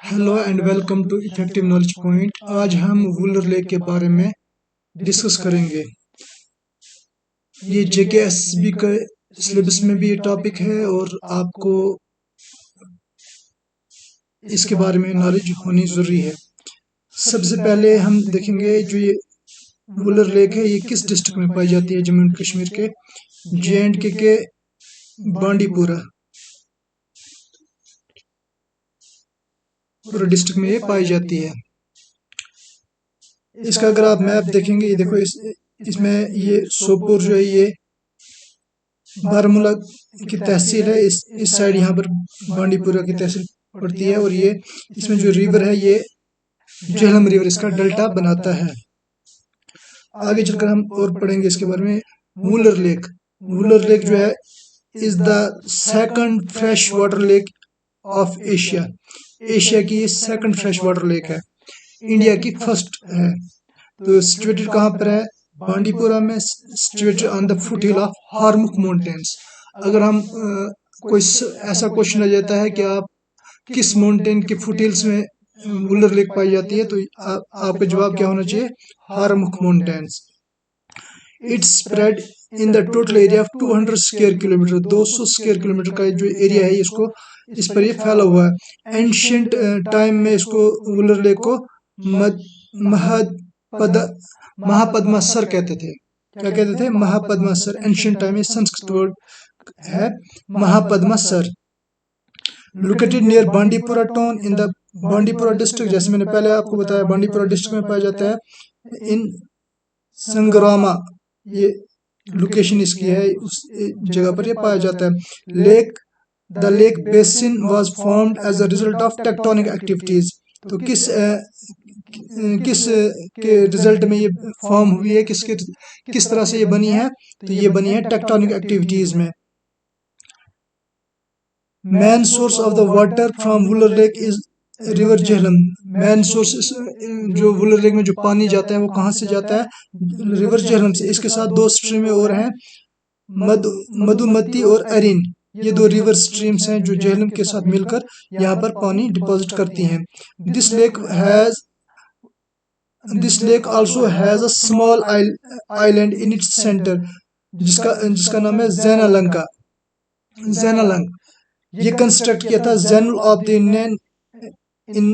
Hello and welcome to effective knowledge point. आज हम Wular lake के बारे में डिस्कस करेंगे। ये जेकेएसबी का सिलेबस में भी ये टॉपिक है और आपको इसके बारे में नॉलेज होनी ज़रूरी है। सबसे पहले हम देखेंगे जो ये वुलर लेक है ये किस डिस्ट्रिक्ट में पाई जाती है। जम्मू एंड कश्मीर के JNK के बांडीपुरा डिस्ट्रिक्ट में ये पाई जाती है। इसका अगर आप मैप देखेंगे, ये देखो इसमें ये सोपोर जो है ये बारामूला की तहसील है। इस साइड यहाँ पर बांडीपुरा की तहसील पड़ती है और ये इसमें जो रिवर है ये झेलम रिवर इसका डेल्टा बनाता है। आगे चलकर हम और पढ़ेंगे इसके बारे में। वुलर लेक जो है is the second fresh water lake of Asia. Asia की सेकंड फ्रेश वाटर लेक है, इंडिया की फर्स्ट है। तो सिचुएटेड कहाँ पर है? बांडीपुरा में, situated on the foot hill of Harmukh mountains. अगर हम कोई ऐसा क्वेश्चन आ जाता है कि आप किस माउंटेन के फुट हिल्स में वुलर लेक पाई जाती है, तो आपका जवाब क्या होना चाहिए? Harmukh mountains. It's spread in the total area of 200 square kilometre. 200 square kilometre का जो एरिया है इसको इस पर ये फैला हुआ है। एंशियंट टाइम में इसको वुलर लेक को महापद्मासर कहते थे। क्या कहते थे? महापद्मासर। एंशियंट टाइम में संस्कृत वर्ड है Mahapadmasar. Located near Bandipora town in the Bandipora district. जैसे मैंने पहले आपको बताया बांडीपुरा डिस्ट्रिक्ट में पाया जाता है। इन संग्रामा ये लोकेशन इसकी है, उस जगह पर ये पाया जाता है। The lake basin was formed as a result of tectonic activities. तो किस के रिजल्ट में ये फॉर्म हुई है, किस तरह से ये बनी है? तो ये बनी है टेक्टोनिक एक्टिविटीज में। Main source of the water from Wular lake is river Jhelum. Main source जो वुलर लेक में जो पानी जाता है वो कहाँ से जाता है? रिवर झेलम से। इसके साथ दो स्ट्रीमें और हैं, मधुमती और अरिन। ये दो रिवर स्ट्रीम्स हैं जो झेलम के साथ मिलकर यहाँ पर पानी डिपॉजिट करती हैं। This lake also has a small island in its centre जिसका नाम है जैनालंग। ये कंस्ट्रक्ट किया था जैनुल आबदीन ने इन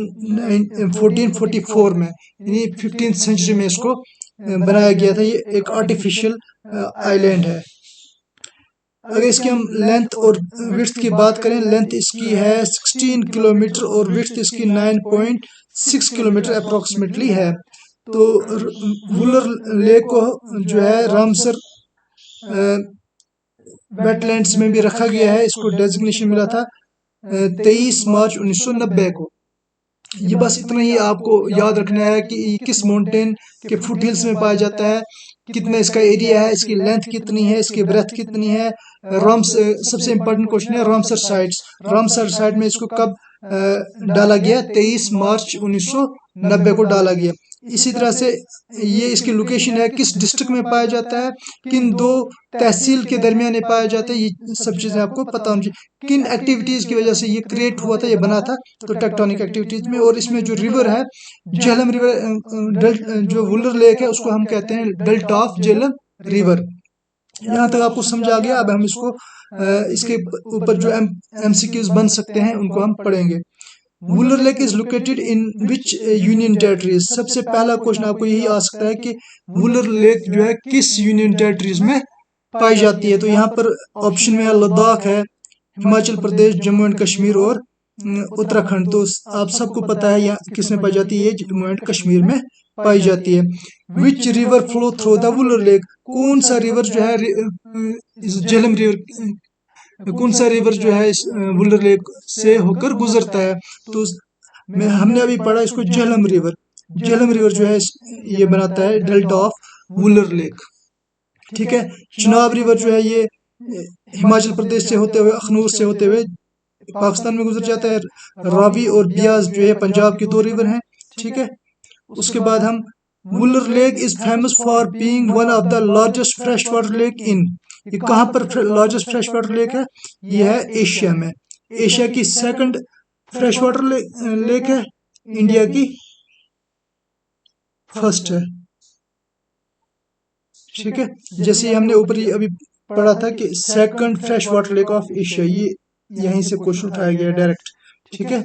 1444 में, यानी 15th सेंचुरी में इसको बनाया गया था। ये एक आर्टिफिशियल आइलैंड है। अगर इसकी हम लेंथ और विड्थ की बात करें, लेंथ इसकी है 16 किलोमीटर और विड्थ इसकी 9.6 किलोमीटर अप्रोक्सीमेटली है। तो वुलर लेक को जो है रामसर वेटलैंड्स में भी रखा गया है। इसको डेजिग्नेशन मिला था 23 मार्च 1990 को। ये बस इतना ही आपको याद रखना है कि किस माउंटेन के फुट हिल्स में पाया जाता है, कितना इसका एरिया है, इसकी लेंथ कितनी है, इसकी ब्रेथ कितनी है। सबसे इम्पोर्टेंट क्वेश्चन है रामसर साइट्स। रामसर साइट में इसको कब डाला गया? 23 मार्च 1990 को डाला गया। इसी तरह से ये इसकी लोकेशन है, किस डिस्ट्रिक्ट में पाया जाता है, किन दो तहसील के दरमियान पाया जाता है, ये सब चीजें आपको पता होनी चाहिए। किन एक्टिविटीज की वजह से ये क्रिएट हुआ था, ये बना था, तो टेक्टोनिक एक्टिविटीज में। और इसमें जो रिवर है झेलम रिवर, जो वुलर लेक है उसको हम कहते हैं डेल्टा ऑफ झेलम रिवर। यहाँ तक आपको समझ आ गया। अब हम इसके ऊपर जो MCQs बन सकते हैं उनको हम पढ़ेंगे। Wular lake is located in which union territories. सबसे पहला क्वेश्चन आपको यही आ सकता है कि वुलर लेक जो है किस यूनियन टेरिटरीज में पाई जाती है। तो यहाँ पर ऑप्शन में है लद्दाख है, हिमाचल प्रदेश, जम्मू एंड कश्मीर और उत्तराखंड। तो आप सबको पता है यहाँ किस में पाई जाती है? जम्मू एंड कश्मीर में पाई जाती है। Which river flow through the Wular lake. कौन सा रिवर जो है झेलम रिवर, कौन सा रिवर जो है इस वुलर लेक से होकर गुजरता है? तो हमने अभी पढ़ा इसको झेलम रिवर। झेलम रिवर जो है ये बनाता है डेल्टा ऑफ वुलर लेक। ठीक है। चिनाब रिवर जो है ये हिमाचल प्रदेश से होते हुए, अखनूर से होते हुए पाकिस्तान में गुजर जाता है। रावी और बियास जो है पंजाब की दो रिवर हैं। ठीक है। उसके बाद हम Wular lake is famous for being one of the largest fresh water lake इन। ये कहाँ पर लार्जेस्ट फ्रेश वाटर लेक है? ये है एशिया में। एशिया की सेकंड फ्रेश वाटर लेक है इंडिया की फर्स्ट है। ठीक है, जैसे हमने ऊपर ही अभी पढ़ा था कि second fresh water lake of Asia, ये यहीं से क्वेश्चन उठाया गया डायरेक्ट। ठीक है,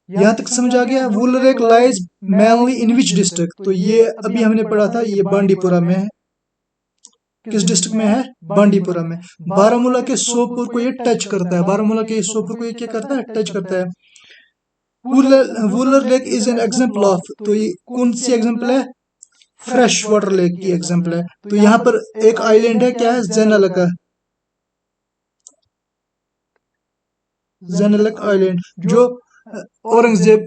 यहां तक समझ आ गया। Wular lake lies mainly in which district, तो ये अभी हमने पढ़ा था, ये बांडीपुरा में है। किस डिस्ट्रिक्ट में है? बांडीपुरा में। बारामूला के सोपुर को ये टच करता है, बारामूला के सोपुर को ये क्या करता है? टच करता है। Wular lake is an example of, तो ये कौन सी एग्जाम्पल है? फ्रेश वाटर लेक की एग्जाम्पल है। तो यहाँ पर एक आइलैंड है, क्या है? जेनालका, जेनालक आइलैंड, जो औरंगजेब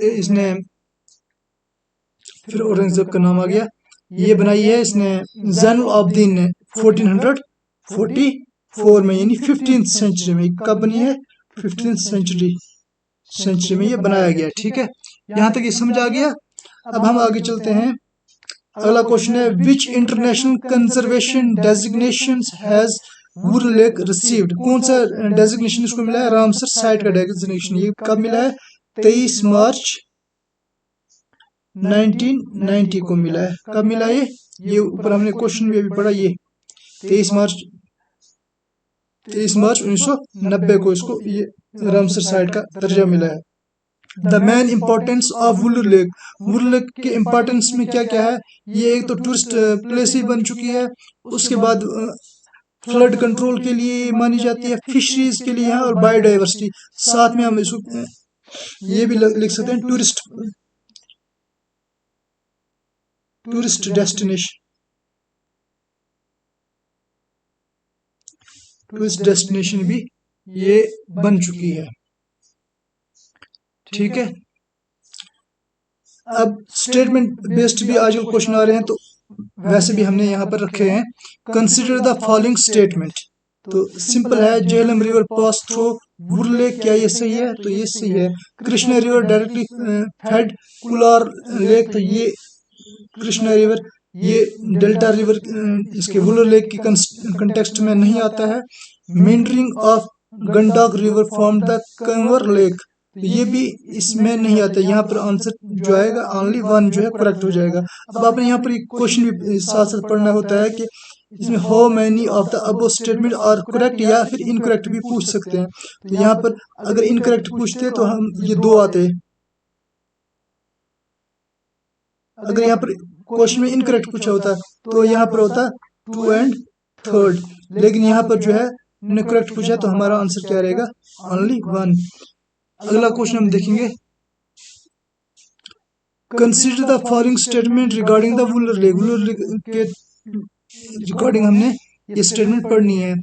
इसने, फिर औरंगजेब का नाम आ गया, ये बनाई है इसने जैनुल आबदीन ने 1444 में, यानी 15th सेंचुरी में। कब बनी है? 15th सेंचुरी में ये बनाया गया। ठीक है, यहाँ तक ये समझ आ गया। अब हम आगे चलते हैं। अगला क्वेश्चन है, विच international conservation designation has Wular lake received, कौन सा डेजिग्नेशन इसको मिला है? रामसर साइट का डेजिग्नेशन। ये कब मिला है? 23 मार्च 1990 को मिला है। कब मिला ये ऊपर हमने क्वेश्चन में भी पढ़ा, ये 23 मार्च 1990 को इसको ये रामसर साइट का दर्जा मिला है। The main importance of Wular lake, Wular lake के इम्पोर्टेंस में क्या क्या है? ये एक तो टूरिस्ट प्लेस ही बन चुकी है, उसके बाद फ्लड कंट्रोल के लिए मानी जाती है, फिशरीज के लिए है, और बायोडाइवर्सिटी। साथ में हम इसको ये भी लिख सकते हैं, टूरिस्ट डेस्टिनेशन भी ये बन चुकी है। ठीक है, अब स्टेटमेंट बेस्ड भी आजकल क्वेश्चन आ रहे हैं, तो वैसे भी हमने यहाँ पर रखे हैं। कंसिडर द फॉलोइंग स्टेटमेंट, तो सिंपल है, Jhelum river pass through Wular lake, क्या ये सही है? तो ये सही है। Krishna river directly fed Kular lake, तो ये कृष्णा रिवर, ये डेल्टा रिवर इसके वुलर लेक की कंटेक्स्ट में नहीं आता है। Meandering of Gandak river from the Kanwar lake, ये भी इसमें नहीं आता। यहाँ पर आंसर जो आएगा ओनली वन जो है करेक्ट हो जाएगा। अब आपने यहाँ पर क्वेश्चन भी साथ साथ पढ़ना होता है कि इसमें how many of the above statement are correct, या फिर इनकरेक्ट भी पूछ सकते हैं। तो यहाँ पर अगर इनकरेक्ट पूछते तो हम ये दो आते, अगर यहाँ पर क्वेश्चन में इनकरेक्ट पूछा होता तो यहाँ पर होता 2 एंड 3rd, लेकिन यहाँ पर जो है इनकरेक्ट पूछा तो हमारा आंसर क्या रहेगा? ओनली 1। अगला क्वेश्चन हम देखेंगे, consider the following statement regarding the Wular lake, Wular lake के रिगार्डिंग हमने ये स्टेटमेंट पढ़नी है।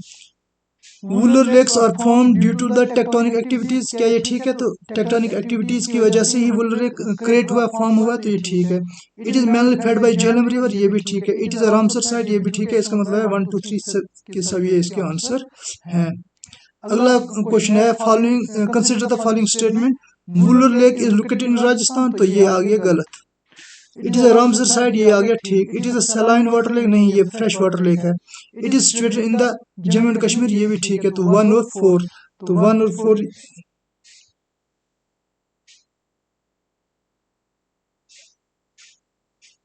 Wular lakes are form due to the tectonic activities, क्या ये ठीक है? तो टेक्टोनिक एक्टिविटीज की वजह से ही वुलर लेक क्रिएट हुआ, फॉर्म हुआ, तो ये ठीक है। It is mainly fed by Jhelum river, ये भी ठीक है। It is a Ramsar site, ये भी ठीक है। इसका मतलब है 1 2 3 के सभी इसके आंसर हैं। अगला क्वेश्चन है, following consider the following statement, Wular lake is located in Rajasthan, तो ये आ गया गलत। It is a Ramsar site, ये आ गया ठीक। It is a saline water lake, नहीं, ये फ्रेश वाटर लेक है। It is situated in the Jammu and Kashmir, ये भी ठीक है। तो 1 और 4, तो 1 और 4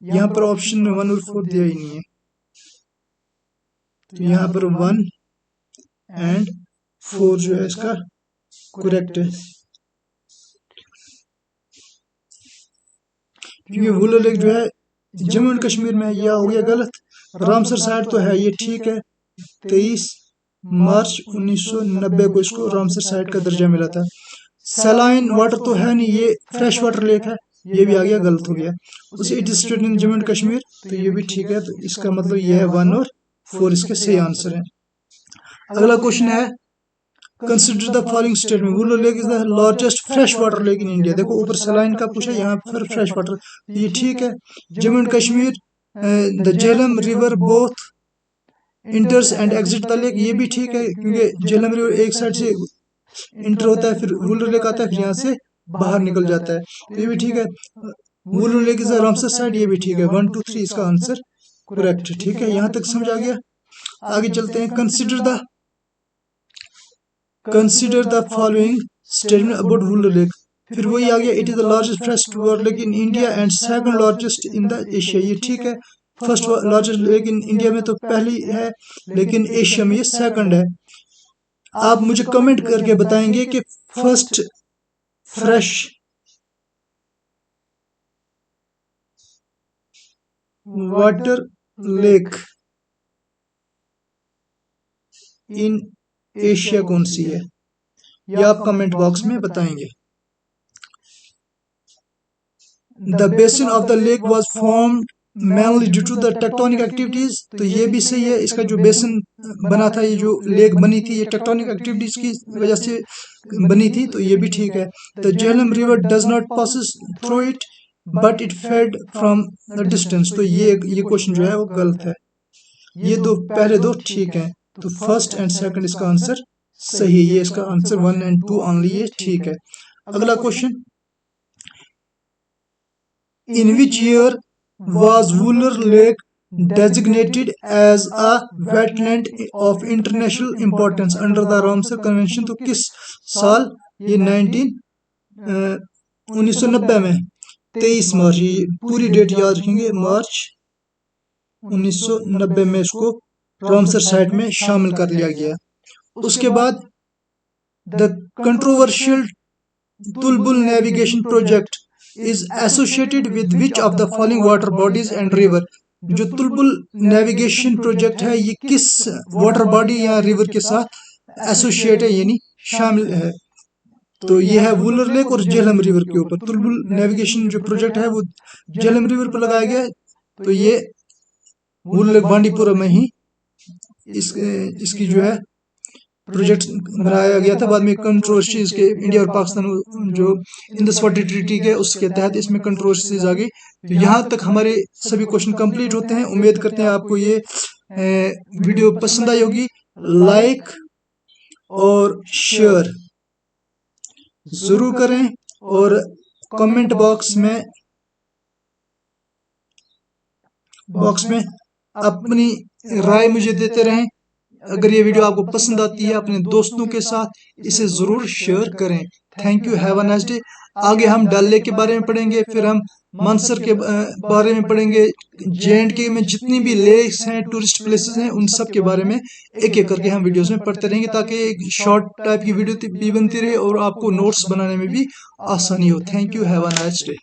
यहाँ पर ऑप्शन में 1 और 4 दिया ही नहीं है, तो यहाँ पर 1 एंड 4 जो है इसका करेक्ट है। क्योंकि वुलर लेक जो है जम्मू एंड कश्मीर में, यह हो गया गलत। रामसर साइट तो है, ये ठीक है। 23 मार्च 1990 को इसको रामसर साइट का दर्जा मिला था। सलाइन वाटर तो है नहीं, ये फ्रेश वाटर लेक है, ये भी आ गया, गलत हो गया। उसे it is in Jammu and Kashmir, तो ये भी ठीक है। तो इसका मतलब ये है 1 और 4 इसके सही आंसर है। अगला क्वेश्चन है, consider the following statement, Wular lake is the largest fresh water lake in India. देखो ऊपर सलाइन का पूछा, यहाँ पर फ्रेश वाटर, ये ठीक है। Jammu and Kashmir, the Jhelum river both इंटर्स and exit the lake, ये भी ठीक है, क्योंकि झेलम रिवर एक साइड से इंटर होता है, फिर वुलर लेक आता है, फिर यहाँ से बाहर निकल जाता है, तो ये भी ठीक है। Wular lake is the Ramsar site, ये भी ठीक है। 1 2 3 इसका आंसर करेक्ट, ठीक है। यहाँ तक समझ आ गया। आगे चलते हैं, consider the following statement about Wular lake. फिर वही आ गया, it is the largest fresh water lake in India and second largest in the Asia. ये ठीक है, first largest lake in India में तो पहली है, लेकिन एशिया में ये सेकंड है। आप मुझे कमेंट करके बताएंगे कि first fresh water lake in Asia कौन सी है, यह आप कमेंट बॉक्स में बताएंगे। The basin of the lake was formed mainly due to the tectonic activities. तो ये भी सही है, इसका जो बेसिन बना था, ये जो लेक बनी थी, ये टेक्टोनिक एक्टिविटीज की वजह से बनी थी, तो ये भी ठीक है। The Jhelum river does not passes through it but it fed from the distance. तो ये क्वेश्चन जो है वो गलत है। ये पहले दो ठीक है, तो फर्स्ट एंड सेकंड इसका आंसर सही है। ये इसका आंसर 1 और 2 ओनली, ये ठीक है। अगला question, in which year was Wooler Lake designated as a wetland of international importance under the Ramsar Convention। तो किस साल, ये 1990 में 23 मार्च, ये पूरी डेट याद रखेंगे, मार्च 1990 में इसको रामसर साइट में शामिल कर लिया गया। उसके बाद the controversial Tulbul navigation project is associated with which of the following water bodies and river। जो तुलबुल नेविगेशन प्रोजेक्ट है, ये किस वाटर बॉडी या रिवर के साथ एसोसिएट है, यानी शामिल है। तो ये है वुलर लेक और झेलम रिवर के ऊपर। तुलबुल नेविगेशन जो प्रोजेक्ट है वो झेलम रिवर पर लगाया गया है, तो ये वुलर लेक बांडीपुरा में ही इसकी जो है प्रोजेक्ट बनाया गया था। बाद में कंट्रोवर्सीज के इंडिया और पाकिस्तान जो इंडस वाटर ट्रीटी के उसके तहत इसमें कंट्रोवर्सीज आ गई। तो यहाँ तक हमारे सभी क्वेश्चन कंप्लीट होते हैं। उम्मीद करते हैं आपको ये वीडियो पसंद आई होगी। लाइक और शेयर जरूर करें और कमेंट बॉक्स में अपनी राय मुझे देते रहें। अगर ये वीडियो आपको पसंद आती है, अपने दोस्तों के साथ इसे जरूर शेयर करें। Thank you, have a nice day. आगे हम डल लेक के बारे में पढ़ेंगे, फिर हम मानसर के बारे में पढ़ेंगे। J&K में जितनी भी लेक्स हैं, टूरिस्ट प्लेसेस हैं, उन सब के बारे में एक एक करके हम वीडियोस में पढ़ते रहेंगे, ताकि एक शॉर्ट टाइप की वीडियो भी बनती रहे और आपको नोट्स बनाने में भी आसानी हो। Thank you, have a nice day.